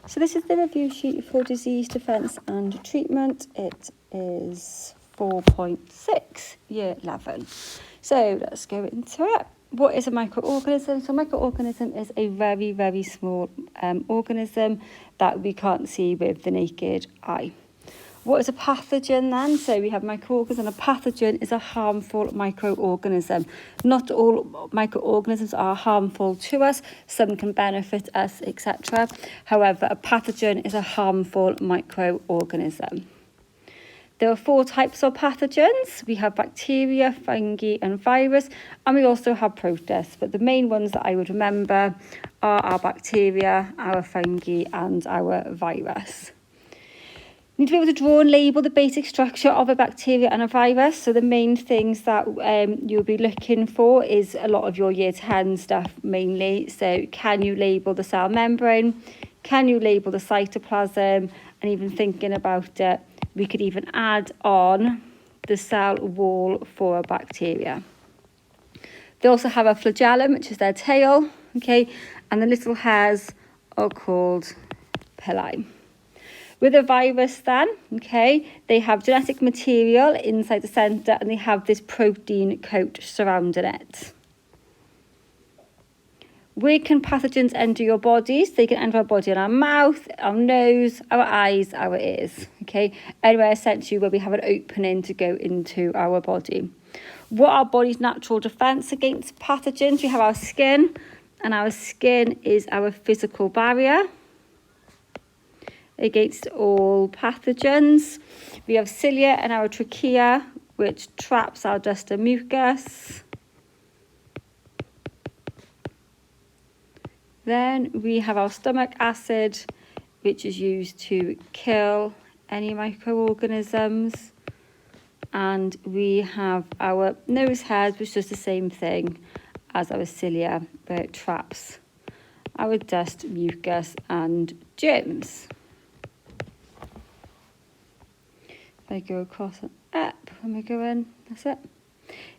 So this is the review sheet for disease defence and treatment. It is 4.6, year 11. So let's go into it. What is a microorganism? So a microorganism is a very, very small organism that we can't see with the naked eye. What is a pathogen then? So we have microorganism. A pathogen is a harmful microorganism. Not all microorganisms are harmful to us. Some can benefit us, etc. However, a pathogen is a harmful microorganism. There are 4 types of pathogens. We have bacteria, fungi and virus, and we also have protists. But the main ones that I would remember are our bacteria, our fungi and our virus. You need to be able to draw and label the basic structure of a bacteria and a virus. So the main things that you'll be looking for is a lot of your year 10 stuff mainly. So can you label the cell membrane? Can you label the cytoplasm? And even thinking about it, we could even add on the cell wall for a bacteria. They also have a flagellum, which is their tail, okay, and the little hairs are called pili. With a virus then, okay, they have genetic material inside the centre and they have this protein coat surrounding it. Where can pathogens enter your bodies? They can enter our body in our mouth, our nose, our eyes, our ears, okay, anywhere essentially where we have an opening to go into our body. What are our body's natural defence against pathogens? We have our skin, and our skin is our physical barrier against all pathogens. We have cilia and our trachea, which traps our dust and mucus. Then we have our stomach acid, which is used to kill any microorganisms. And we have our nose hairs, which does the same thing as our cilia, where it traps our dust, mucus and germs. I go across and up when we go in, that's it.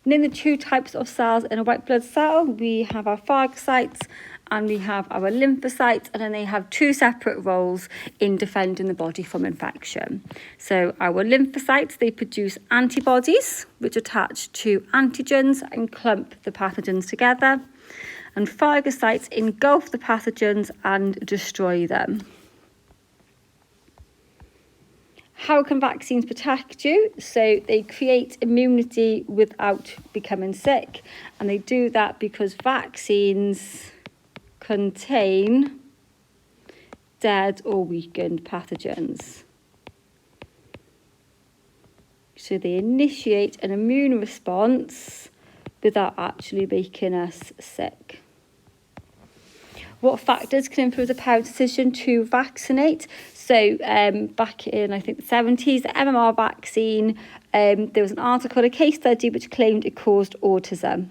And then the 2 types of cells in a white blood cell, we have our phagocytes and we have our lymphocytes, and then they have 2 separate roles in defending the body from infection. So our lymphocytes, they produce antibodies which attach to antigens and clump the pathogens together, and phagocytes engulf the pathogens and destroy them. How can vaccines protect you? So they create immunity without becoming sick. And they do that because vaccines contain dead or weakened pathogens. So they initiate an immune response without actually making us sick. What factors can influence a parent's decision to vaccinate? So back in, I think, the 70s, the MMR vaccine, there was an article, a case study, which claimed it caused autism.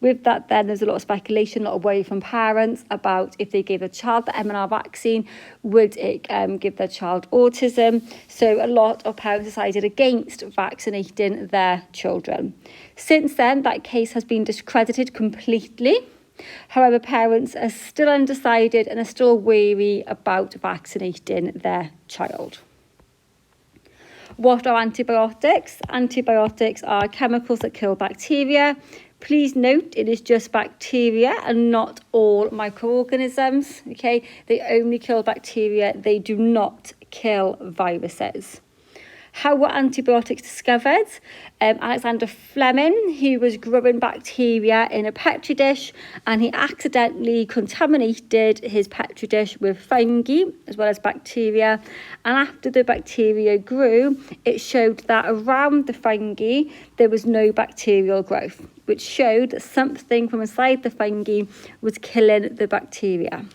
With that, then, there's a lot of speculation, a lot of worry from parents about if they gave a child the MMR vaccine, would it give their child autism? So a lot of parents decided against vaccinating their children. Since then, that case has been discredited completely. However, parents are still undecided and are still wary about vaccinating their child. What are antibiotics? Antibiotics are chemicals that kill bacteria. Please note it is just bacteria and not all microorganisms. Okay, they only kill bacteria, they do not kill viruses. How were antibiotics discovered? Alexander Fleming, he was growing bacteria in a petri dish and he accidentally contaminated his petri dish with fungi as well as bacteria. And after the bacteria grew, it showed that around the fungi there was no bacterial growth, which showed that something from inside the fungi was killing the bacteria.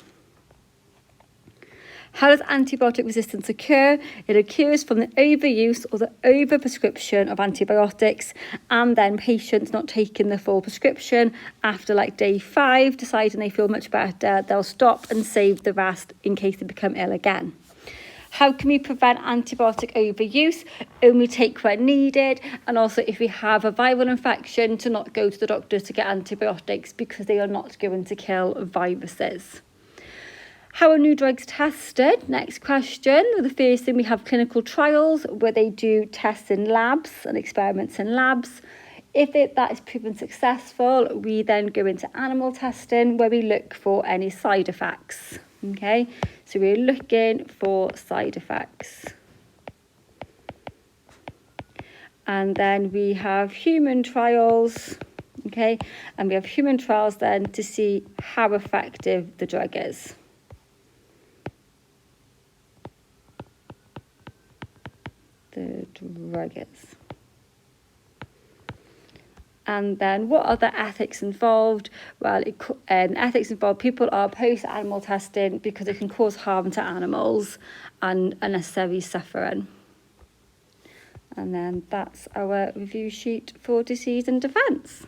How does antibiotic resistance occur? It occurs from the overuse or the overprescription of antibiotics, and then patients not taking the full prescription after like day 5, deciding they feel much better, they'll stop and save the rest in case they become ill again. How can we prevent antibiotic overuse? Only take when needed, and also if we have a viral infection, to not go to the doctor to get antibiotics because they are not going to kill viruses. How are new drugs tested? Next question. The first thing, we have clinical trials where they do tests in labs and experiments in labs. If that is proven successful, we then go into animal testing where we look for any side effects. Okay, so we're looking for side effects. And then we have human trials. Okay, and we have human trials then to see how effective the drug is. And then what are the ethics involved? Well, ethics involved, people are opposed to animal testing because it can cause harm to animals and unnecessary suffering. And then that's our review sheet for disease and defence.